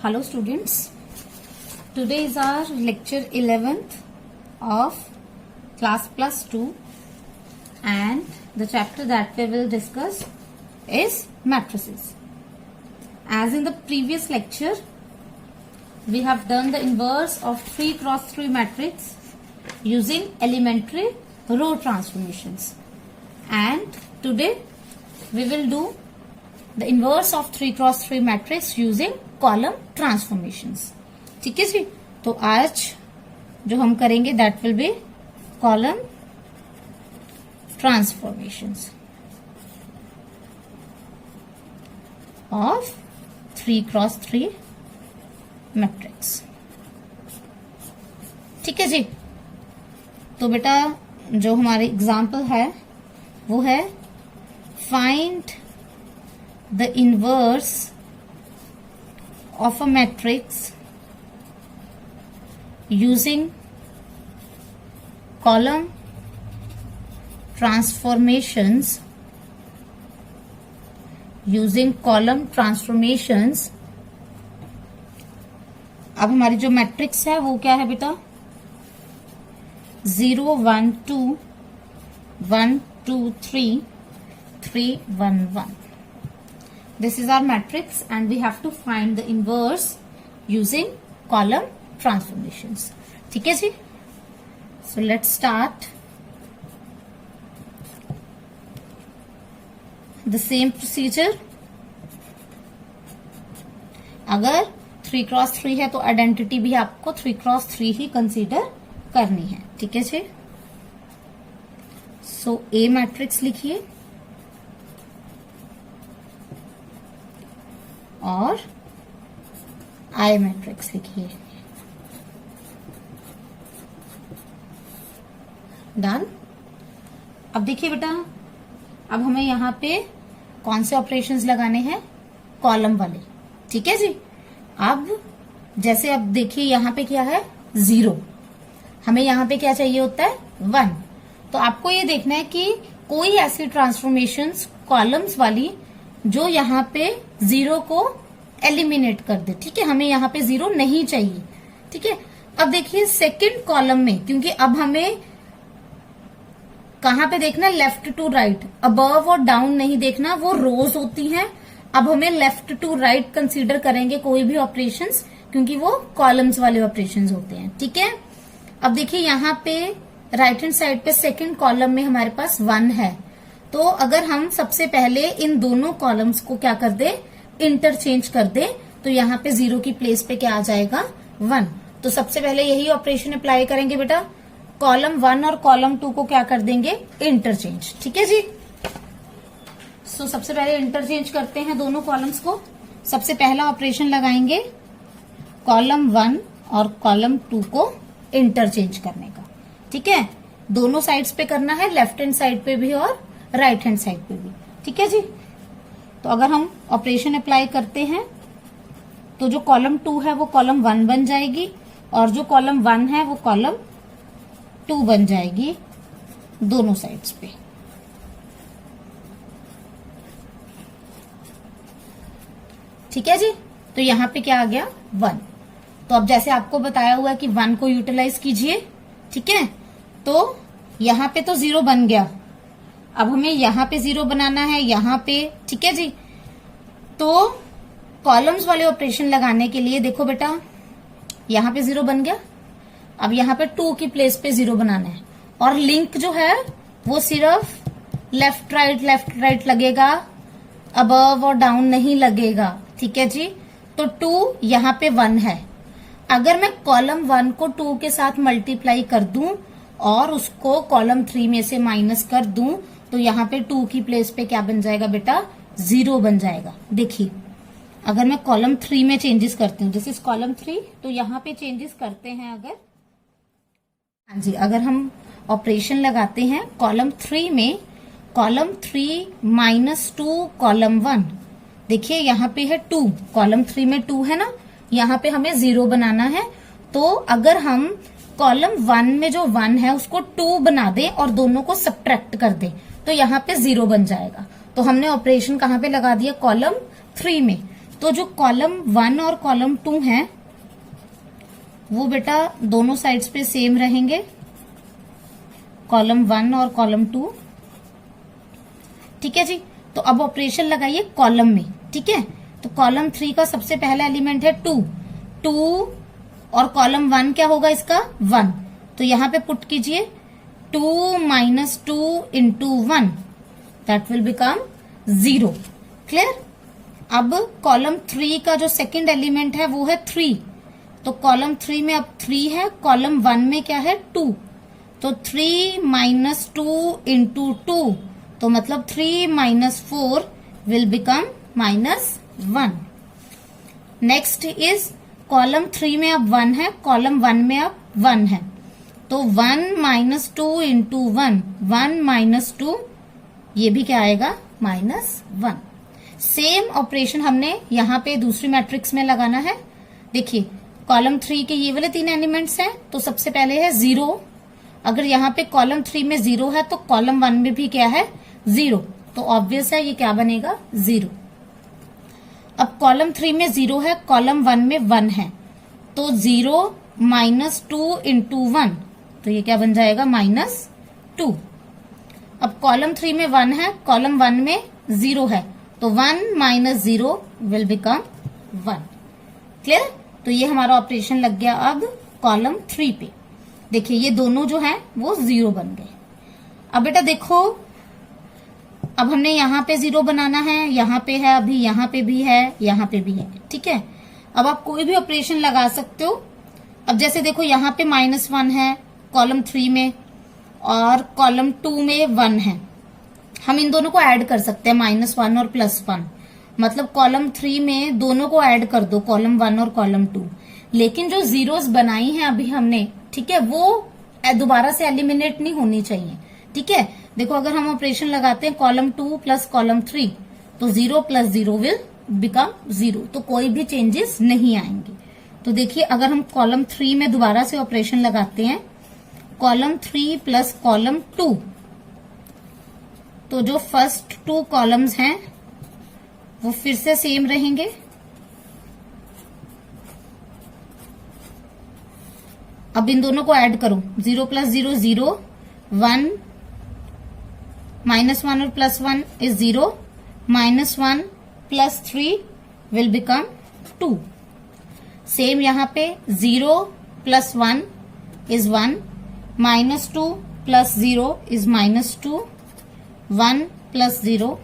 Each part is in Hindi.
Hello students, today is our lecture 11th of class plus 2 and the chapter that we will discuss is matrices. As in the previous lecture, we have done the inverse of 3 cross 3 matrix using elementary row transformations, and today we will do the inverse of 3 cross 3 matrix using column transformations. ठीक है जी. तो आज जो हम करेंगे that will be column transformations of 3 cross 3 matrix. ठीक है जी. तो बेटा जो हमारे एग्जाम्पल है वो है find the inverse of a matrix using column transformations अब हमारी जो मैट्रिक्स है वो क्या है बेटा 0 1 2 1 2 3 3 1 1. This is our matrix and we have to find the inverse using column transformations. ठीक है जी. So let's start the same procedure. अगर 3 क्रॉस 3 है तो आइडेंटिटी भी आपको 3 क्रॉस 3 ही कंसीडर करनी है. ठीक है जी. So A मैट्रिक्स लिखिए और आई मैट्रिक्स लिखिए. डन. अब देखिए बेटा, अब हमें यहाँ पे कौन से ऑपरेशंस लगाने हैं, कॉलम वाले. ठीक है जी. अब जैसे अब देखिए यहाँ पे क्या है 0, हमें यहाँ पे क्या चाहिए होता है 1. तो आपको ये देखना है कि कोई ऐसी ट्रांसफॉर्मेशंस कॉलम्स वाली जो यहाँ पे 0 को एलिमिनेट कर दे. ठीक है, हमें यहाँ पे 0 नहीं चाहिए. ठीक है. अब देखिए सेकंड कॉलम में, क्योंकि अब हमें कहाँ पे देखना, लेफ्ट टू राइट, अबव और डाउन नहीं देखना, वो रोज होती हैं. अब हमें लेफ्ट टू राइट कंसीडर करेंगे कोई भी ऑपरेशंस, क्योंकि वो कॉलम्स वाले ऑपरेशंस होते हैं. ठीक है. अब देखिए यहाँ पे राइट हैंड साइड पे सेकंड कॉलम में हमारे पास 1 है. तो अगर हम सबसे पहले इन दोनों कॉलम्स को क्या कर दे, इंटरचेंज कर दे, तो यहाँ पे 0 की प्लेस पे क्या आ जाएगा 1. तो सबसे पहले यही ऑपरेशन अप्लाई करेंगे बेटा, कॉलम 1 और कॉलम 2 को क्या कर देंगे, इंटरचेंज. ठीक है जी. सो सबसे पहले इंटरचेंज करते हैं दोनों कॉलम्स को. सबसे पहला ऑपरेशन लगाएंगे कॉलम 1 और कॉलम 2 को इंटरचेंज करने का. ठीक है. दोनों साइड्स पे करना है, लेफ्ट हैंड साइड पे भी और राइट हैंड साइड पे भी. ठीक है जी. तो अगर हम ऑपरेशन अप्लाई करते हैं तो जो कॉलम 2 है वो कॉलम 1 बन जाएगी और जो कॉलम 1 है वो कॉलम 2 बन जाएगी दोनों साइड्स पे. ठीक है जी. तो यहाँ पे क्या आ गया 1. तो अब जैसे आपको बताया हुआ है कि 1 को यूटिलाइज कीजिए. ठीक है. तो यहाँ पे तो 0 बन गया. अब हमें यहाँ पे 0 बनाना है, यहाँ पे. ठीक है जी. तो कॉलम्स वाले ऑपरेशन लगाने के लिए देखो बेटा, यहाँ पे 0 बन गया. अब यहाँ पे 2 की प्लेस पे 0 बनाना है और लिंक जो है वो सिर्फ लेफ्ट राइट लगेगा, अबव और डाउन नहीं लगेगा. ठीक है जी. तो 2 यहाँ पे 1 है. अगर मैं कॉलम 1 को 2 के साथ मल्टीप्लाई कर दूं और उसको कॉलम 3 में से माइनस कर दूं तो यहाँ पे 2 की प्लेस पे क्या बन जाएगा बेटा, 0 बन जाएगा. देखिए अगर मैं कॉलम 3 में चेंजेस करती हूँ, जैसे कॉलम 3, तो यहाँ पे चेंजेस करते हैं अगर, हाँ जी, अगर हम ऑपरेशन लगाते हैं कॉलम 3 में, कॉलम 3 -2 कॉलम 1. देखिए यहाँ पे है 2, कॉलम 3 में 2 है ना, यहाँ पे हमें 0 बनाना है. तो अगर हम कॉलम 1 में जो 1 है उसको 2 बना दें और दोनों को सब्ट्रैक्ट कर दें तो यहाँ पे 0 बन जाएगा. तो हमने ऑपरेशन कहाँ पे लगा दिया, कॉलम 3 में. तो जो कॉलम 1 और कॉलम 2 है वो बेटा दोनों साइड्स पे सेम रहेंगे, कॉलम 1 और कॉलम 2। ठीक है जी। तो अब ऑपरेशन लगाइए कॉलम में। ठीक है, तो कॉलम 3 का सबसे पहला एलिमेंट है 2, 2 और कॉलम 1 क्या होगा इसका 1, तो यहां पे पुट कीजिए 2 minus 2 into 1, that will become 0। Clear. अब कॉलम 3 का जो सेकंड एलिमेंट है वो है 3, तो कॉलम 3 में अब 3 है, कॉलम 1 में क्या है 2, तो 3 माइनस 2 इंटू 2, तो मतलब 3 minus 4 will become -1। Next is column 3 में अब 1 है, कॉलम 1 में अब 1 है, तो 1 माइनस 2 इंटू 1, 1 माइनस 2, ये भी क्या आएगा -1। सेम ऑपरेशन हमने यहाँ पे दूसरी मैट्रिक्स में लगाना है। देखिए कॉलम 3 के ये वाले 3 एलिमेंट्स हैं, तो सबसे पहले है 0। अगर यहाँ पे कॉलम 3 में 0 है तो कॉलम 1 में भी क्या है 0, तो ऑब्वियस है ये क्या बनेगा 0। अब कॉलम 3 में 0 है, कॉलम 1 में 1 है, तो 0 माइनस 2 इंटू 1, तो ये क्या बन जाएगा -2। अब कॉलम 3 में 1 है, कॉलम 1 में 0 है, तो 1 माइनस 0 विल बिकम 1। क्लियर। तो ये हमारा ऑपरेशन लग गया अब कॉलम 3 पे। देखिए ये दोनों जो है वो 0 बन गए। अब बेटा देखो, अब हमने यहाँ पे 0 बनाना है, यहाँ पे है, अभी यहाँ पे भी है, यहाँ पे भी है। ठीक है, अब आप कोई भी ऑपरेशन लगा सकते हो। अब जैसे देखो यहाँ पे -1 है कॉलम 3 में और कॉलम 2 में 1 है, हम इन दोनों को ऐड कर सकते हैं -1 और +1, मतलब कॉलम 3 में दोनों को ऐड कर दो, कॉलम 1 और कॉलम 2। लेकिन जो जीरोस बनाई हैं अभी हमने, ठीक है, वो दोबारा से एलिमिनेट नहीं होनी चाहिए। ठीक है, देखो अगर हम ऑपरेशन लगाते हैं कॉलम 2 प्लस कॉलम 3, तो 0 प्लस 0 विल बिकम 0, तो कोई भी चेंजेस नहीं आएंगे। तो देखिए अगर हम कॉलम 3 में दोबारा से ऑपरेशन लगाते हैं, कॉलम 3 प्लस कॉलम 2, तो जो फर्स्ट 2 कॉलम्स हैं वो फिर से सेम रहेंगे, अब इन दोनों को ऐड करो, 0 प्लस 0 0, 1 -1 और +1 is 0, -1 plus 3 will become 2। Same यहाँ पे 0 plus 1 is 1, -2 plus 0 is -2, 1 plus 0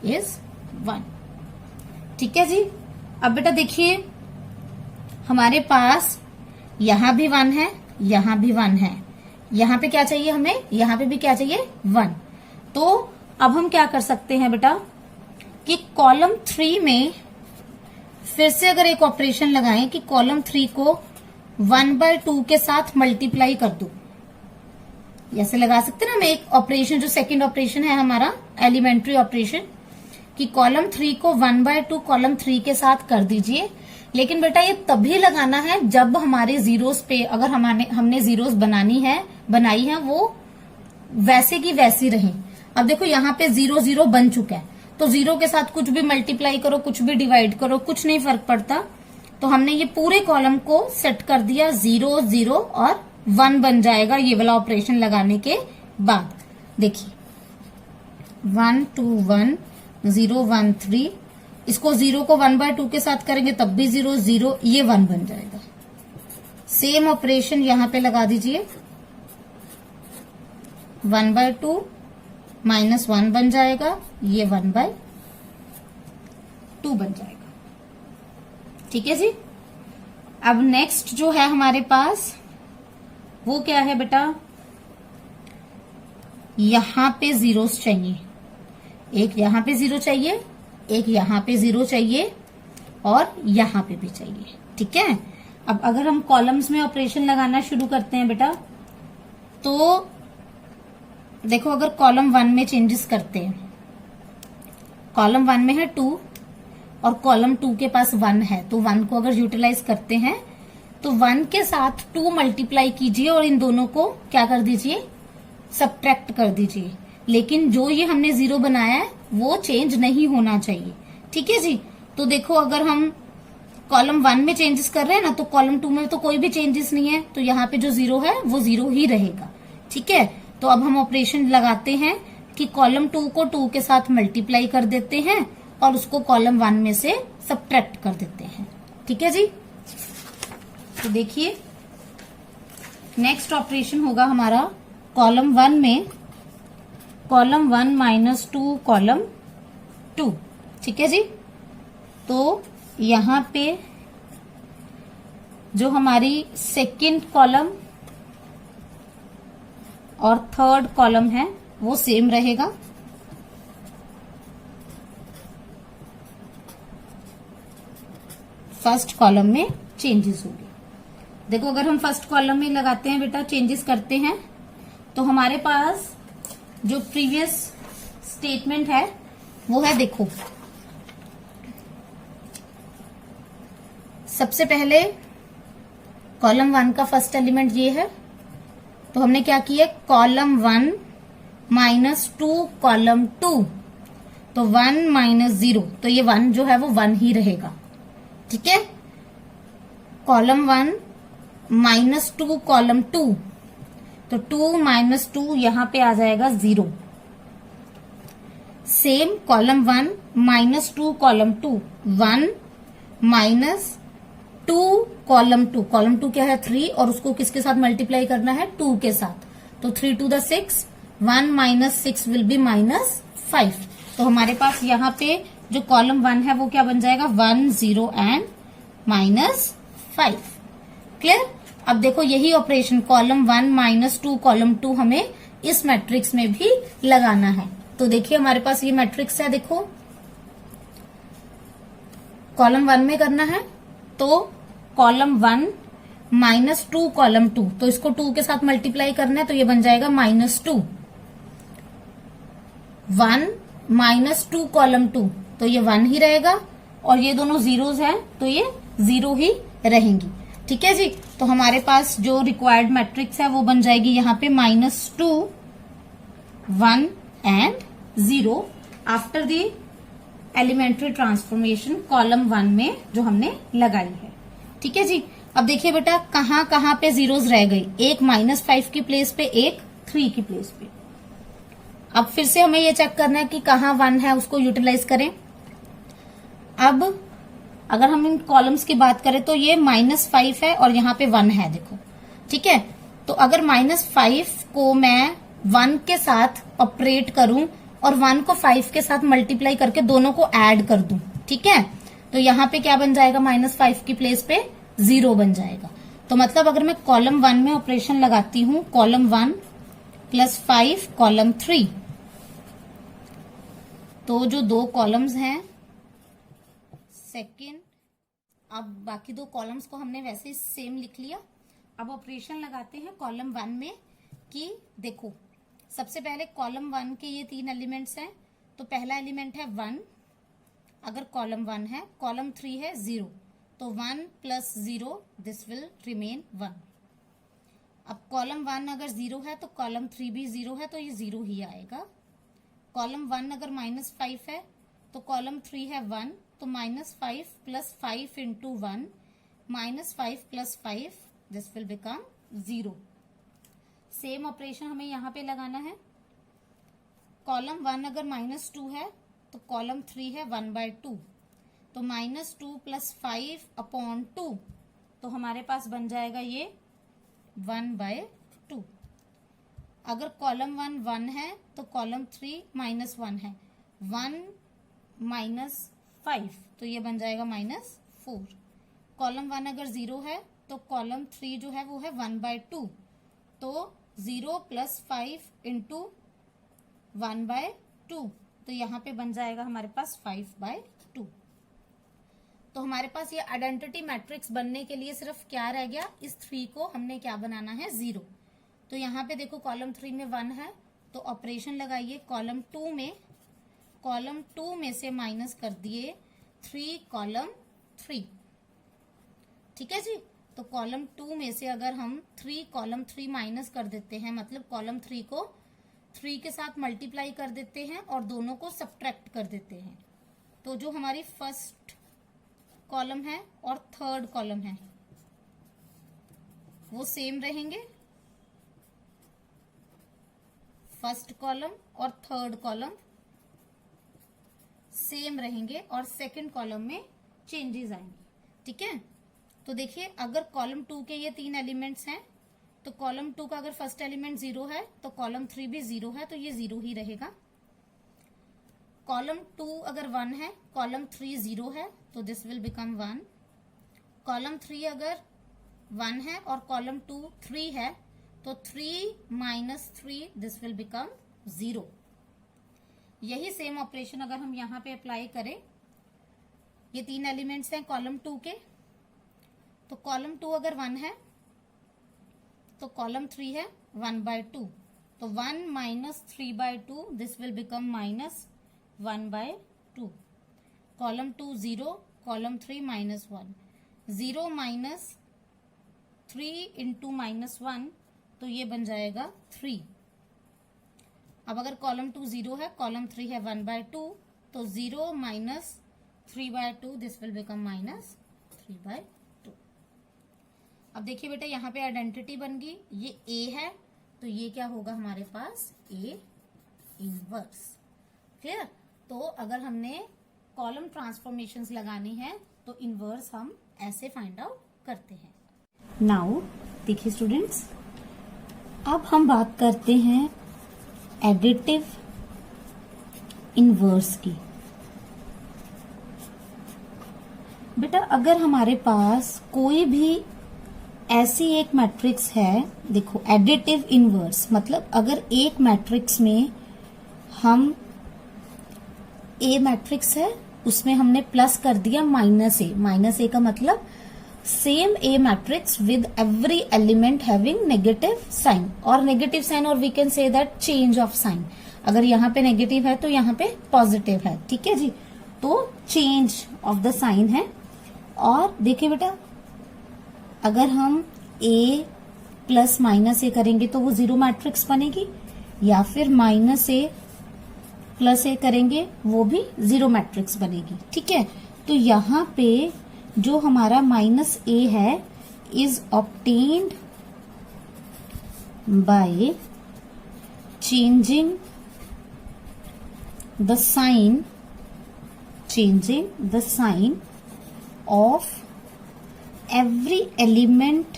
is 1। ठीक है जी। अब बेटा देखिए हमारे पास यहां भी 1 है, यहां भी 1 है, यहां पे क्या चाहिए हमें, यहां पे भी क्या चाहिए 1। तो अब हम क्या कर सकते हैं बेटा कि कॉलम 3 में फिर से अगर एक ऑपरेशन लगाएं कि कॉलम 3 को 1/2 के साथ मल्टीप्लाई कर दो, ऐसे लगा सकते हैं ना हम एक ऑपरेशन, जो सेकंड ऑपरेशन है हमारा एलिमेंट्री ऑपरेशन, कि कॉलम 3 को 1/2 कॉलम 3 के साथ कर दीजिए। लेकिन बेटा ये तभी लगाना है जब हमारे जीरोस पे, अगर हमने जीरोस बनाई है वो वैसे की वैसी रहे। अब देखो यहाँ पे 0 0 बन चुका है, तो 0 के साथ कुछ भी मल्टीप्लाई करो, कुछ भी डिवाइड करो, कुछ नहीं फर्क पड़ता। तो हमने ये पूरे कॉलम को सेट कर दिया, 0 0 और 1 बन जाएगा ये वाला ऑपरेशन लगाने के बाद। देखिए 1 2 1 0 1 3, इसको 0 को 1/2 के साथ करेंगे तब भी 0 0, ये 1 बन जाएगा। सेम ऑपरेशन यहां पे लगा दीजिए, 1/2 -1 बन जाएगा, ये 1/2 बन जाएगा। ठीक है जी। अब नेक्स्ट जो है हमारे पास वो क्या है बेटा, यहां पे जीरोस चाहिए, एक यहां पे 0 चाहिए, एक यहां पे 0 चाहिए और यहां पे भी चाहिए। ठीक है, अब अगर हम कॉलम्स में ऑपरेशन लगाना शुरू करते हैं बेटा, तो देखो अगर कॉलम 1 में चेंजेस करते हैं, कॉलम 1 में है 2 और कॉलम 2 के पास 1 है, तो 1 को अगर यूटिलाइज करते हैं तो 1 के साथ 2 मल्टीप्लाई कीजिए और इन दोनों को क्या कर दीजिए, सब्ट्रैक्ट कर दीजिए। लेकिन जो ये हमने 0 बनाया है वो चेंज नहीं होना चाहिए। ठीक है जी। तो देखो अगर हम कॉलम 1 में चेंजेस कर रहे हैं ना, तो कॉलम 2 में तो कोई भी चेंजेस नहीं है, तो यहाँ पे जो 0 है वो 0 ही रहेगा। ठीक है, तो अब हम ऑपरेशन लगाते हैं कि कॉलम 2 को 2 के साथ मल्टीप्लाई कर देते हैं और उसको कॉलम 1 में से सबट्रैक्ट कर देते हैं। ठीक है जी, तो देखिए नेक्स्ट ऑपरेशन होगा हमारा कॉलम 1 में कॉलम 1 माइनस 2 कॉलम 2। ठीक है जी, तो यहां पे जो हमारी सेकंड कॉलम और थर्ड कॉलम है वो सेम रहेगा। फर्स्ट कॉलम में चेंजेस होंगे। देखो अगर हम फर्स्ट कॉलम में लगाते हैं बेटा, चेंजेस करते हैं, तो हमारे पास जो प्रीवियस स्टेटमेंट है वो है, देखो सबसे पहले कॉलम 1 का फर्स्ट एलिमेंट ये है, तो हमने क्या किया, कॉलम 1 माइनस 2 कॉलम 2, तो 1 माइनस 0, तो ये 1 जो है वो 1 ही रहेगा। ठीक है, कॉलम 1 माइनस 2 कॉलम 2, तो 2 माइनस 2 यहां पे आ जाएगा 0। Same column 1 minus 2 column 2, 1 minus 2 column 2, column 2 क्या है 3, और उसको किसके साथ मल्टीप्लाई करना है, 2 के साथ, तो 3 to the 6, 1 minus 6 will be minus 5। तो हमारे पास यहाँ पे जो कॉलम 1 है वो क्या बन जाएगा, 1 0 एंड माइनस 5। क्लियर। अब देखो यही ऑपरेशन कॉलम 1 माइनस 2 कॉलम 2 हमें इस मैट्रिक्स में भी लगाना है। तो देखिए हमारे पास ये मैट्रिक्स है, देखो कॉलम 1 में करना है, तो कॉलम 1 माइनस 2 कॉलम 2, तो इसको 2 के साथ मल्टीप्लाई करना है, तो ये बन जाएगा -2। 1 माइनस 2 कॉलम 2, तो ये 1 ही रहेगा, और ये दोनों जीरोस हैं तो ये 0 ही रहेंगी। ठीक है जी, तो हमारे पास जो रिक्वायर्ड मैट्रिक्स है वो बन जाएगी यहाँ पे -2 1 and 0 after the elementary transformation column 1 में जो हमने लगाई है। ठीक है जी, अब देखिए बेटा कहाँ कहाँ पे जीरोस रह गई, एक -5 की प्लेस पे, एक 3 की प्लेस पे। अब फिर से हमें ये चेक करना है कि कहाँ 1 है उसको यूटिलाइज करें। अब अगर हम इन कॉलम्स की बात करें तो ये -5 है और यहाँ पे 1 है, देखो। ठीक है, तो अगर -5 को मैं 1 के साथ ऑपरेट करूं और 1 को 5 के साथ मल्टीप्लाई करके दोनों को ऐड कर दूं, ठीक है, तो यहाँ पे क्या बन जाएगा, -5 की प्लेस पे 0 बन जाएगा। तो मतलब अगर मैं कॉलम 1 में ऑपरेशन लगाती हूं, कॉलम 1 प्लस 5 कॉलम 3, तो जो दो कॉलम्स हैं सेकेंड, अब बाकी दो कॉलम्स को हमने वैसे ही सेम लिख लिया। अब ऑपरेशन लगाते हैं कॉलम 1 में कि देखो सबसे पहले कॉलम 1 के ये 3 एलिमेंट्स हैं, तो पहला एलिमेंट है 1, अगर कॉलम 1 है, कॉलम 3 है 0, तो 1 प्लस 0 दिस विल रिमेन 1। अब कॉलम 1 अगर 0 है तो कॉलम 3 भी 0 है, तो ये 0 ही आएगा। कॉलम 1 अगर -5 है तो कॉलम 3 है 1, तो -5 plus 5 into 1, -5 plus 5 this will become 0। Same operation हमें यहाँ पे लगाना है। कॉलम 1 अगर -2 है तो कॉलम 3 है 1/2, तो -2 प्लस 5 अपॉन 2, तो हमारे पास बन जाएगा ये 1/2। अगर कॉलम 1 1 है तो कॉलम 3 -1 है, 1 माइनस 5, तो ये बन जाएगा -4। कॉलम 1 अगर 0 है तो कॉलम 3 जो है वो है 1/2, तो 0 प्लस 5 इंटू 1/2, तो यहाँ पे बन जाएगा हमारे पास 5/2। तो हमारे पास ये आइडेंटिटी मैट्रिक्स बनने के लिए सिर्फ क्या रह गया, इस 3 को हमने क्या बनाना है, 0। तो यहाँ पे देखो कॉलम 3 में 1 है, तो ऑपरेशन लगाइए कॉलम 2 में से माइनस कर दिए 3 कॉलम 3। ठीक है जी, तो कॉलम 2 में से अगर हम 3 कॉलम 3 माइनस कर देते हैं, मतलब कॉलम 3 को 3 के साथ मल्टीप्लाई कर देते हैं और दोनों को सब्ट्रैक्ट कर देते हैं, तो जो हमारी फर्स्ट कॉलम है और थर्ड कॉलम है वो सेम रहेंगे। फर्स्ट कॉलम और थर्ड कॉलम सेम रहेंगे और सेकंड कॉलम में चेंजेस आएंगे। ठीक है, तो देखिए अगर कॉलम 2 के ये 3 एलिमेंट्स हैं तो कॉलम 2 का अगर फर्स्ट एलिमेंट 0 है तो कॉलम 3 भी 0 है, तो ये 0 ही रहेगा। कॉलम 2 अगर 1 है, कॉलम 3 0 है, तो दिस विल बिकम 1। कॉलम 3 अगर 1 है और कॉलम 2 3 है, तो 3 माइनस 3 दिस विल बिकम 0। यही सेम ऑपरेशन अगर हम यहां पे अप्लाई करें, ये 3 एलिमेंट्स हैं कॉलम 2 के, तो कॉलम 2 अगर 1 है तो कॉलम 3 है 1/2, तो 1 minus 3/2 this will become minus 1/2। Column 2 0, column 3 minus 1, 0 minus 3 into minus 1, तो ये बन जाएगा 3। अब अगर कॉलम 2 0 है, कॉलम 3 है 1/2, तो 0 minus 3/2 this will become minus 3/2। अब देखिए बेटा यहाँ पे आइडेंटिटी बन गई, ये A है तो ये क्या होगा हमारे पास A इनवर्स। क्लियर? तो अगर हमने कॉलम ट्रांसफॉर्मेशंस लगानी है तो इनवर्स हम ऐसे फाइंड आउट करते हैं। नाउ देखिए स्टूडेंट्स, अब हम बात करते हैं एडिटिव इनवर्स की। बेटा अगर हमारे पास कोई भी ऐसी एक मैट्रिक्स है, देखो एडिटिव इनवर्स मतलब अगर एक मैट्रिक्स में हम ए मैट्रिक्स है उसमें हमने प्लस कर दिया माइनस ए का मतलब same A matrix with every element having negative sign, और नेगेटिव साइन और we can say that change of sign. अगर यहाँ पे नेगेटिव है तो यहाँ पे पॉजिटिव है। ठीक है जी, तो चेंज ऑफ द साइन है। और देखिए बेटा अगर हम ए प्लस माइनस ए करेंगे तो वो 0 मैट्रिक्स बनेगी, या फिर माइनस ए प्लस ए करेंगे वो भी 0 मैट्रिक्स बनेगी। ठीक है, तो यहाँ पे जो हमारा माइनस ए है is obtained by changing the sign of every element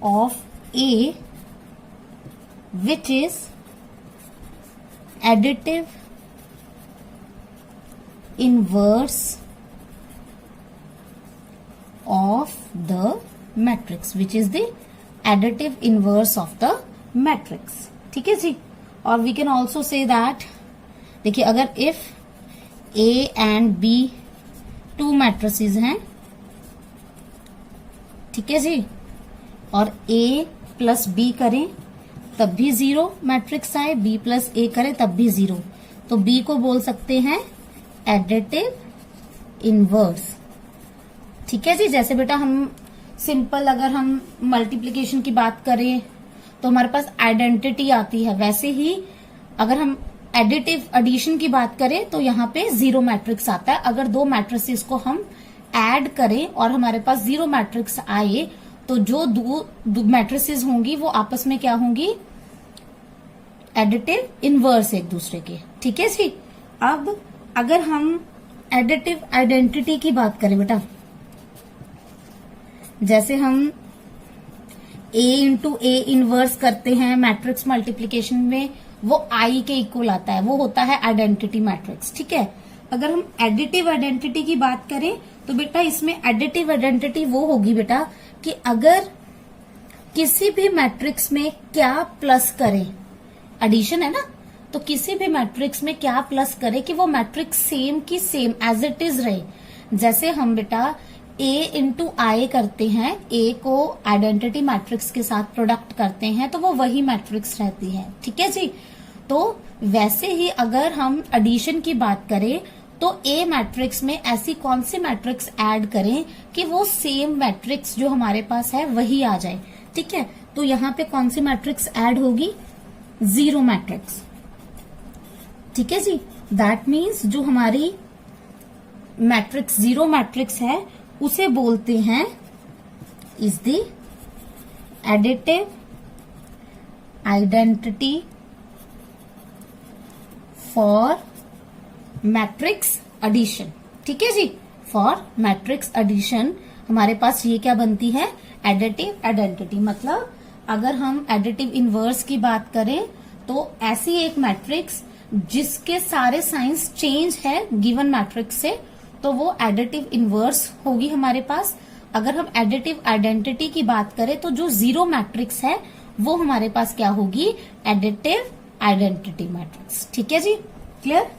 of A which is additive inverse of the matrix, which is the additive inverse of the matrix। ठीक है जी, और we can also say that देखिए अगर if A and B 2 matrices हैं, ठीक है जी, और A प्लस B करें तब भी 0 मैट्रिक्स आए, B प्लस A करें तब भी 0, तो B को बोल सकते हैं एडिटिव इनवर्स। ठीक है जी, जैसे बेटा हम सिंपल अगर हम मल्टीप्लिकेशन की बात करें तो हमारे पास आइडेंटिटी आती है, वैसे ही अगर हम एडिटिव एडिशन की बात करें तो यहाँ पे 0 मैट्रिक्स आता है। अगर 2 मैट्रिसेस को हम ऐड करें और हमारे पास 0 मैट्रिक्स आए तो जो दो मैट्रिसेस होंगी वो आपस में क्या होंगी, एडिटिव इनवर्स एक दूसरे के। ठीक है जी, अब अगर हम एडिटिव आइडेंटिटी की बात करें बेटा, जैसे हम A इंटू ए इनवर्स करते हैं मैट्रिक्स मल्टीप्लीकेशन में, वो I के इक्वल आता है, वो होता है आइडेंटिटी मैट्रिक्स। ठीक है, अगर हम एडिटिव आइडेंटिटी की बात करें तो बेटा इसमें एडिटिव आइडेंटिटी वो होगी बेटा कि अगर किसी भी मैट्रिक्स में क्या प्लस करें, एडिशन है ना, तो किसी भी मैट्रिक्स में क्या प्लस करें कि वो मैट्रिक्स सेम की सेम एज इट इज रहे। जैसे हम बेटा A इंटू आई करते हैं, A को आइडेंटिटी मैट्रिक्स के साथ प्रोडक्ट करते हैं तो वो वही मैट्रिक्स रहती है। ठीक है जी, तो वैसे ही अगर हम एडिशन की बात करें तो A मैट्रिक्स में ऐसी कौन सी मैट्रिक्स ऐड करें कि वो सेम मैट्रिक्स जो हमारे पास है वही आ जाए। ठीक है, तो यहाँ पे कौन सी मैट्रिक्स ऐड होगी, 0 मैट्रिक्स। ठीक है जी, दैट मीन्स जो हमारी मैट्रिक्स जीरो मैट्रिक्स है उसे बोलते हैं is the additive identity for matrix addition. ठीक है जी, फॉर मैट्रिक्स एडिशन हमारे पास ये क्या बनती है, एडिटिव आइडेंटिटी। मतलब अगर हम एडिटिव इनवर्स की बात करें तो ऐसी एक मैट्रिक्स जिसके सारे साइंस चेंज है गिवन मैट्रिक्स से, तो वो एडिटिव इनवर्स होगी हमारे पास। अगर हम एडिटिव आइडेंटिटी की बात करें तो जो जीरो मैट्रिक्स है वो हमारे पास क्या होगी, एडिटिव आइडेंटिटी मैट्रिक्स। ठीक है जी, clear.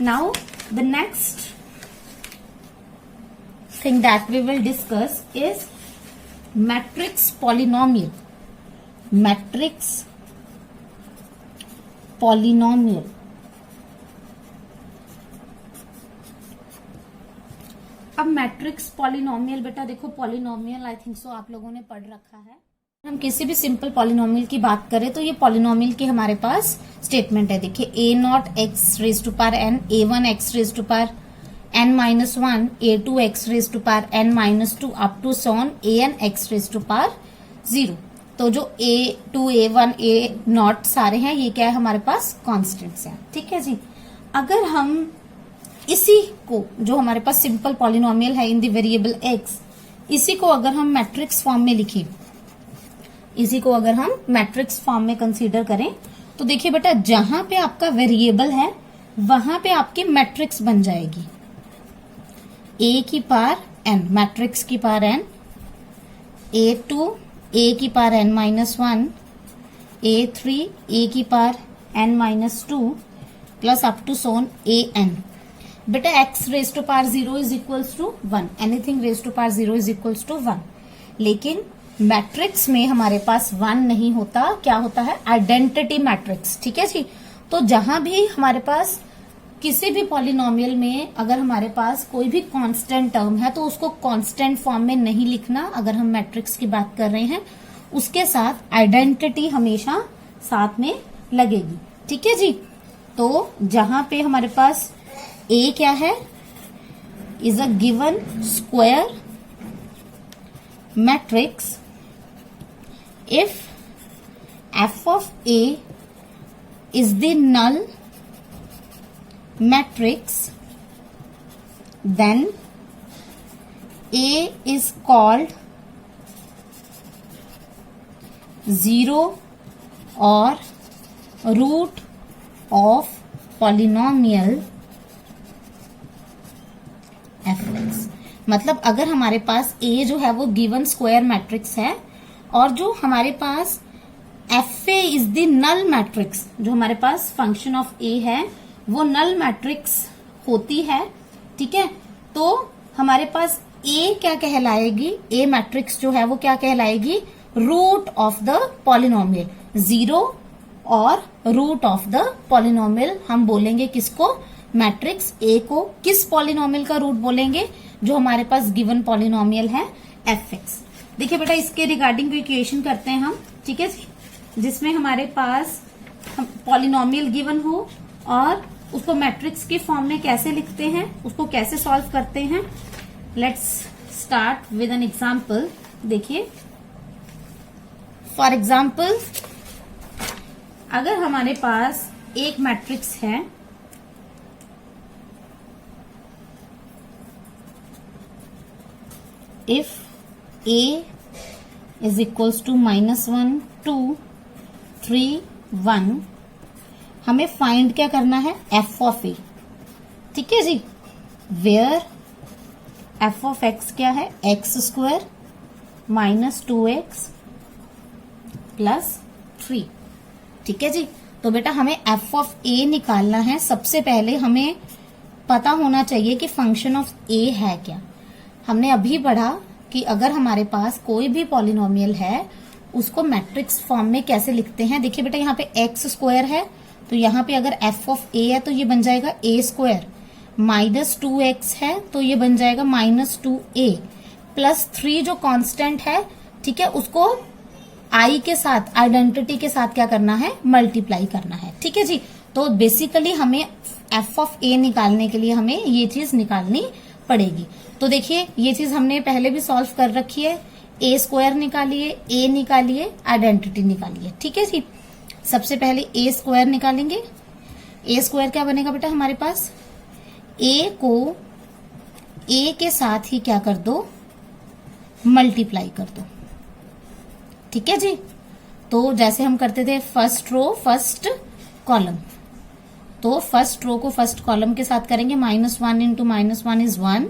Now the next thing that we will discuss is matrix polynomial. Matrix polynomial. अब मैट्रिक्स पॉलिनोमियल, बेटा देखो पॉलिनोमियल आई थिंक सो आप लोगों ने पढ़ रखा है। हम किसी भी सिंपल पॉलिनोमियल की बात करें तो ये पॉलिनोमियल की हमारे पास स्टेटमेंट है। देखिए a0 x raise to power n, a1 x raise to power n-1, a2 x raise to power n-2 up to so an x raise to power 0। तो जो a2 a1 a0 सारे हैं ये क्या है हमारे पास, कॉन्स्टेंट्स हैं। ठीक है जी, अगर हम इसी को जो हमारे पास सिंपल पॉलिनोमियल है इन द वेरिएबल x, इसी को अगर हम मैट्रिक्स फॉर्म में लिखें, इसी को अगर हम मैट्रिक्स फॉर्म में कंसीडर करें तो देखिए बेटा जहां पे आपका वेरिएबल है वहां पे आपकी मैट्रिक्स बन जाएगी a की पावर n, मैट्रिक्स की पावर n, a2 a की पावर n-1, a3 a की power n-2 plus up to so an। बेटा x raise to power 0 is equals to 1, anything raise to power 0 is equals to 1। लेकिन मैट्रिक्स में हमारे पास 1 नहीं होता, क्या होता है, आइडेंटिटी मैट्रिक्स। ठीक है जी, तो जहां भी हमारे पास किसी भी पॉलिनोमियल में अगर हमारे पास कोई भी कांस्टेंट टर्म है तो उसको कांस्टेंट फॉर्म में नहीं लिखना। अगर हम मैट्रिक्स की बात कर रहे हैं उसके साथ आइडेंटिटी हमेशा साथ में लगेगी। ठीक है जी, तो जहां पे हमारे पास a क्या है, is a given square matrix if f of a is the null matrix, then a is called zero or root of polynomial fx। मतलब अगर हमारे पास a जो है वो गिवन स्क्वायर मैट्रिक्स है और जो हमारे पास F A is the null matrix, जो हमारे पास फंक्शन ऑफ ए है वो नल मैट्रिक्स होती है। ठीक है, तो हमारे पास ए क्या कहलाएगी, ए मैट्रिक्स जो है वो क्या कहलाएगी, root of the polynomial. Zero और रूट ऑफ द पॉलिनोमियल हम बोलेंगे किसको, मैट्रिक्स ए को। किस पॉलिनोमियल का रूट बोलेंगे, जो हमारे पास गिवन पॉलिनोमियल है एफ एक्स। देखिए बेटा इसके रिगार्डिंग इक्वेशन करते हैं हम। ठीक है, जिसमें हमारे पास पॉलिनोमियल गिवन हो और उसको मैट्रिक्स के फॉर्म में कैसे लिखते हैं, उसको कैसे सॉल्व करते हैं। Let's start with an example. देखिए फॉर एग्जाम्पल अगर हमारे पास एक मैट्रिक्स है if A is equals to -1 2 3 1, हमें फाइंड क्या करना है, f of a। ठीक है जी, वेयर f of x क्या है, x² माइनस 2x प्लस 3। ठीक है जी, तो बेटा हमें f of a निकालना है। सबसे पहले हमें पता होना चाहिए कि फंक्शन ऑफ a है क्या। हमने अभी पढ़ा कि अगर हमारे पास कोई भी पॉलिनोमियल है उसको मैट्रिक्स फॉर्म में कैसे लिखते हैं। देखिए बेटा यहाँ पे x² है तो यहाँ पे अगर f of a है तो ये बन जाएगा a², माइनस 2x है तो ये बन जाएगा -2a प्लस 3 जो कांस्टेंट है। ठीक है, उसको i के साथ, आइडेंटिटी के साथ क्या करना है, मल्टीप्लाई करना है। ठीक है जी, तो बेसिकली हमें एफ ऑफ ए निकालने के लिए हमें ये चीज निकालनी पड़ेगी। तो देखिए ये चीज हमने पहले भी सॉल्व कर रखी है। ए स्क्वायर निकालिए, ए निकालिए, आइडेंटिटी निकालिए। ठीक है जी, सबसे पहले ए स्क्वायर निकालेंगे। ए स्क्वायर क्या बनेगा बेटा हमारे पास, ए को ए के साथ ही क्या कर दो, मल्टीप्लाई कर दो। ठीक है जी, तो जैसे हम करते थे फर्स्ट रो फर्स्ट कॉलम, तो फर्स्ट रो को फर्स्ट कॉलम के साथ करेंगे। -1 into -1 is 1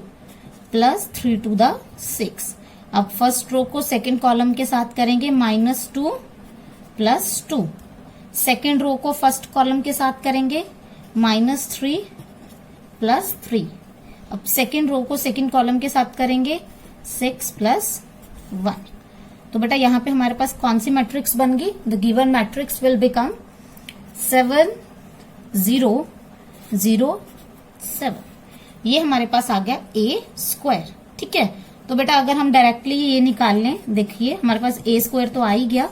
plus 3 to the 6। अब फर्स्ट रो को सेकेंड कॉलम के साथ करेंगे -2 प्लस 2। सेकेंड रो को फर्स्ट कॉलम के साथ करेंगे -3 प्लस 3। अब सेकेंड रो को सेकेंड कॉलम के साथ करेंगे 6 प्लस 1। तो बेटा यहाँ पे हमारे पास कौन सी मैट्रिक्स बन गई, the given matrix will become 7 0 0 7। ये हमारे पास आ गया ए स्क्वायर। ठीक है, तो बेटा अगर हम डायरेक्टली ये निकाल लें, देखिए हमारे पास ए स्क्वायर तो आ ही गया।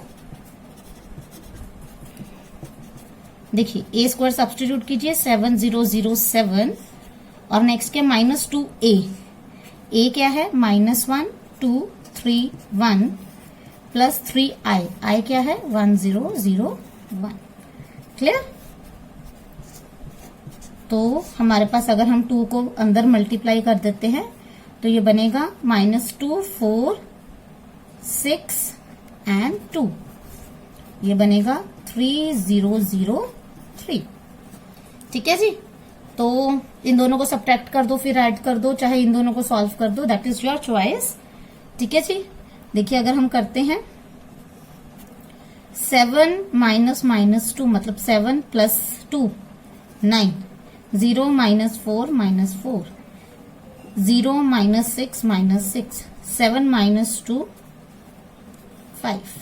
देखिए ए स्क्वायर सब्स्टिट्यूट कीजिए 7 0 0 7 और नेक्स्ट के -2a। ए क्या है -1 2 3 1 प्लस 3i। i क्या है 1 0 0 1। क्लियर। तो हमारे पास अगर हम 2 को अंदर मल्टीप्लाई कर देते हैं तो ये बनेगा -2 4 6 एंड 2। ये बनेगा 3 0 0 3। ठीक है जी, तो इन दोनों को सब्ट्रैक्ट कर दो फिर ऐड कर दो, चाहे इन दोनों को सॉल्व कर दो, दैट इज योर चॉइस। ठीक है जी, देखिए अगर हम करते हैं 7 -2 मतलब 7 प्लस 2 9, 0 -4 -4, 0 -6 -6, 7 -2 5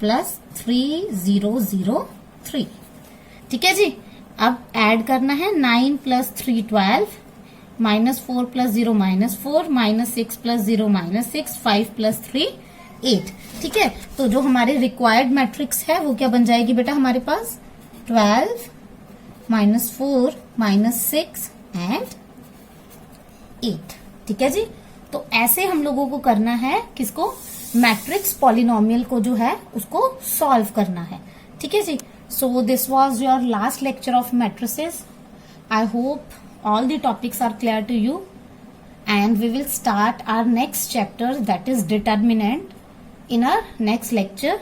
प्लस 3 0 0 3। ठीक है जी, अब ऐड करना है 9 प्लस 3 12, -4 प्लस 0 -4, -6 प्लस 0 -6, 5 प्लस 3 8। ठीक है, तो जो हमारे रिक्वायर्ड मैट्रिक्स है वो क्या बन जाएगी बेटा हमारे पास 12 -4 -6 एंड 8। ठीक है जी, तो ऐसे हम लोगों को करना है, किसको, मैट्रिक्स पॉलिनोमियल को जो है उसको सॉल्व करना है। ठीक है जी, so this was your last lecture of matrices. I hope all the topics are clear to you, and we will start our next chapter, that is determinant, in our next lecture.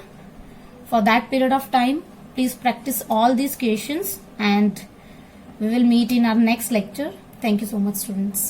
For that period of time, please practice all these questions and we will meet in our next lecture. Thank you so much, students.